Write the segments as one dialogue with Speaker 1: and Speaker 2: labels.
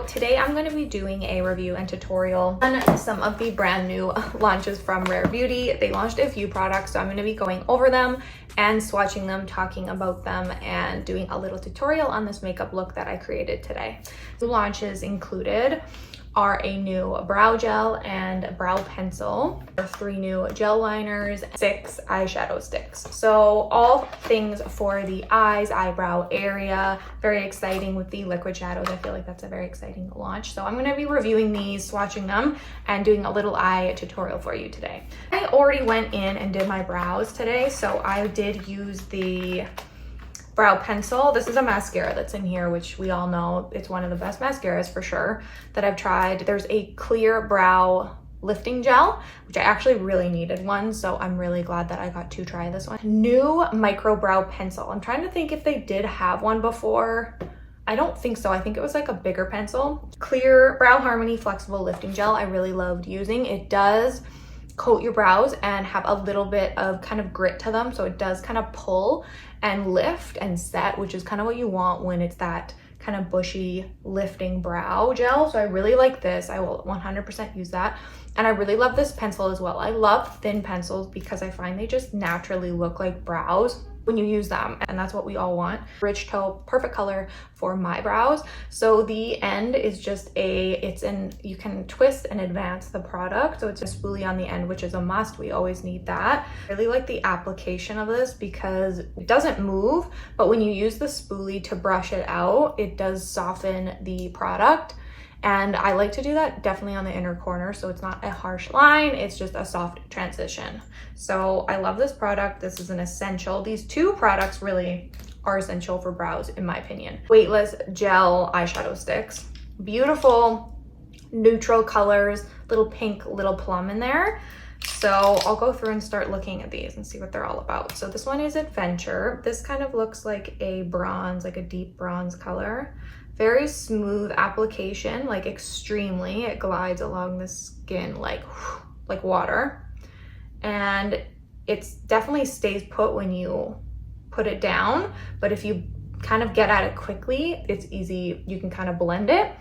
Speaker 1: Today I'm going to be doing a review and tutorial on some of the brand new launches from Rare Beauty. They launched a few products, so I'm going to be going over them and swatching them, talking about them, and doing a little tutorial on this makeup look that I created today. The launches included are a new brow gel and brow pencil, 3 new gel liners, 6 eyeshadow sticks. So all things for the eyes, eyebrow area. Very exciting with the liquid shadows. I feel like that's a very exciting launch. So I'm going to be reviewing these, swatching them, and doing a little eye tutorial for you today. I already went in and did my brows today, so I did use the brow pencil. This is a mascara that's in here, which we all know it's one of the best mascaras for sure that I've tried. There's a clear brow lifting gel, which I actually really needed one, so I'm really glad that I got to try this one. New micro brow pencil. I'm trying to think if they did have one before. I don't think so. I think it was like a bigger pencil. Clear Brow Harmony Flexible Lifting Gel. I really loved using. It does coat your brows and have a little bit of kind of grit to them, so it does kind of pull and lift and set, which is kind of what you want when it's that kind of bushy lifting brow gel. So I really like this. I will 100% use that. And I really love this pencil as well. I love thin pencils because I find they just naturally look like brows when you use them, and that's what we all want. Rich taupe, perfect color for my brows. So the end is just you can twist and advance the product, so it's a spoolie on the end, which is a must. We always need that. I really like the application of this because it doesn't move, but when you use the spoolie to brush it out, it does soften the product. And I like to do that definitely on the inner corner, so it's not a harsh line, it's just a soft transition. So I love this product. This is an essential. These two products really are essential for brows in my opinion. Weightless gel eyeshadow sticks. Beautiful neutral colors, little pink, little plum in there. So I'll go through and start looking at these and see what they're all about. So this one is Adventure. This kind of looks like a bronze, like a deep bronze color. Very smooth application, like extremely. It glides along the skin like water. And it's definitely stays put when you put it down, but if you kind of get at it quickly, it's easy, you can kind of blend it.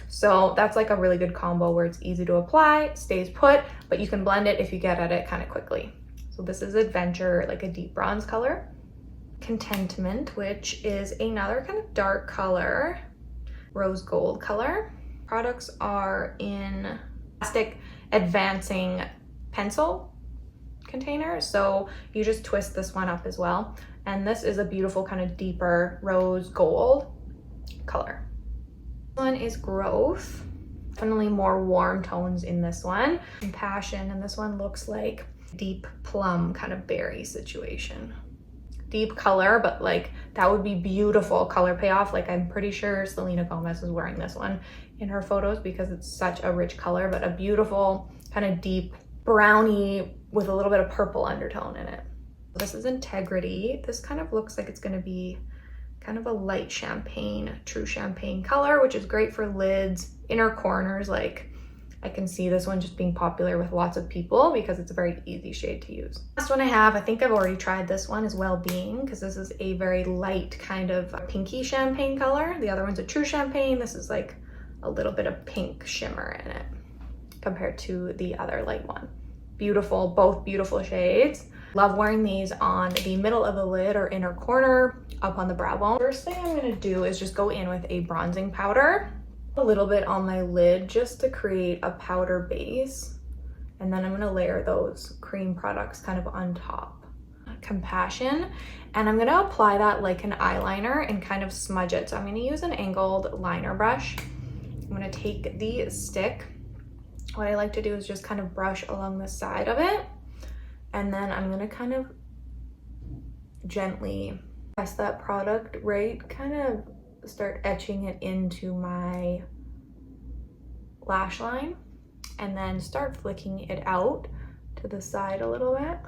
Speaker 1: So that's like a really good combo where it's easy to apply, stays put, but you can blend it if you get at it kind of quickly. So this is Adventure, like a deep bronze color. Contentment, which is another kind of dark color. Rose gold color. Products are in plastic advancing pencil container, so you just twist this one up as well. And this is a beautiful kind of deeper rose gold color. This one is Growth. Definitely more warm tones in this one. Passion, and this one looks like deep plum kind of berry situation. Deep color, but like that would be beautiful color payoff. Like I'm pretty sure Selena Gomez is wearing this one in her photos because it's such a rich color, but a beautiful kind of deep brownie with a little bit of purple undertone in it. This is Integrity. This kind of looks like it's going to be kind of a light champagne, true champagne color, which is great for lids, inner corners. Like I can see this one just being popular with lots of people because it's a very easy shade to use. Last one I have, I think I've already tried this one, is Well-Being, because this is a very light kind of pinky champagne color. The other one's a true champagne. This is like a little bit of pink shimmer in it compared to the other light one. Beautiful, both beautiful shades. Love wearing these on the middle of the lid or inner corner, up on the brow bone. First thing I'm gonna do is just go in with a bronzing powder. A little bit on my lid just to create a powder base, and then I'm going to layer those cream products kind of on top. Compassion, and I'm going to apply that like an eyeliner and kind of smudge it. So I'm going to use an angled liner brush. I'm going to take the stick. What I like to do is just kind of brush along the side of it, and then I'm going to kind of gently press that product right, kind of start etching it into my lash line, and then start flicking it out to the side a little bit.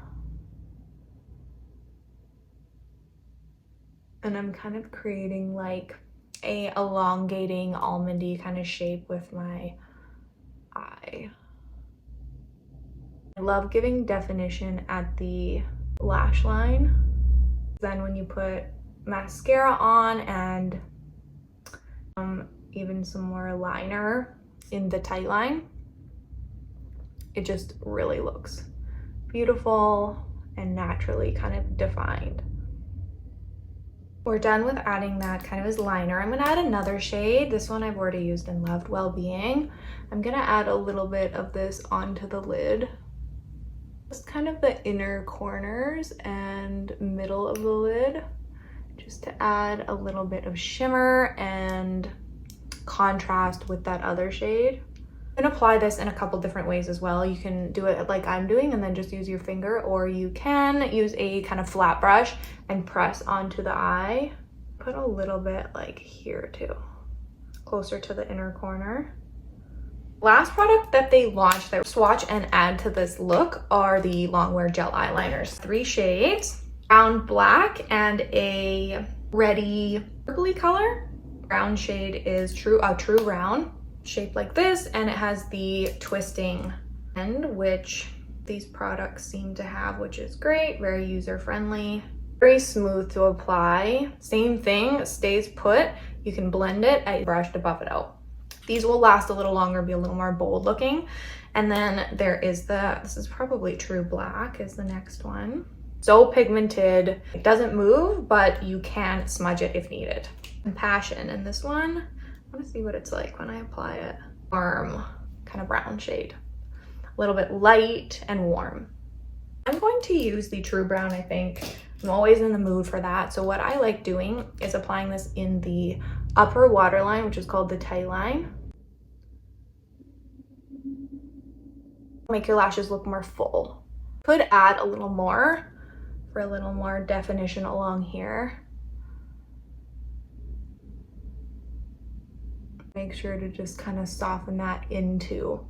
Speaker 1: And I'm kind of creating like a elongating almondy kind of shape with my eye. I love giving definition at the lash line. Then when you put mascara on and even some more liner in the tight line. It just really looks beautiful and naturally kind of defined. We're done with adding that kind of as liner. I'm gonna add another shade. This one I've already used and loved, Well-Being. I'm gonna add a little bit of this onto the lid. Just kind of the inner corners and middle of the lid, just to add a little bit of shimmer and contrast with that other shade. You can apply this in a couple different ways as well. You can do it like I'm doing and then just use your finger, or you can use a kind of flat brush and press onto the eye. Put a little bit like here too, closer to the inner corner. Last product that they launched that swatch and add to this look are the Longwear gel eyeliners. 3 shades, brown, black, and a reddy purpley color. Brown shade is true brown, shaped like this, and it has the twisting end, which these products seem to have, which is great. Very user-friendly, very smooth to apply. Same thing, stays put. You can blend it, I brush to buff it out. These will last a little longer, be a little more bold looking. And then there is this is probably true black is the next one. So pigmented, it doesn't move, but you can smudge it if needed. Passion, and this one, I want to see what it's like when I apply it. Warm, kind of brown shade. A little bit light and warm. I'm going to use the True Brown, I think. I'm always in the mood for that. So what I like doing is applying this in the upper waterline, which is called the tight line. Make your lashes look more full. Could add a little more for a little more definition along here. Make sure to just kind of soften that into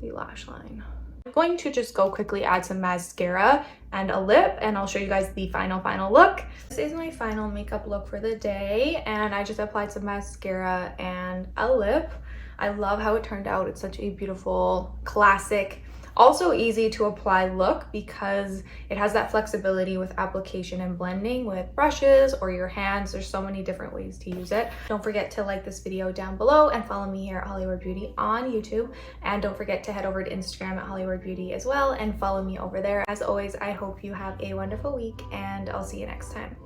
Speaker 1: the lash line. I'm going to just go quickly add some mascara and a lip, and I'll show you guys the final look. This is my final makeup look for the day, and I just applied some mascara and a lip. I love how it turned out. It's such a beautiful, classic, also easy to apply look because it has that flexibility with application and blending with brushes or your hands. There's so many different ways to use it. Don't forget to like this video down below and follow me here at Hollywood Beauty on YouTube. And don't forget to head over to Instagram at Hollywood Beauty as well and follow me over there. As always, I hope you have a wonderful week and I'll see you next time.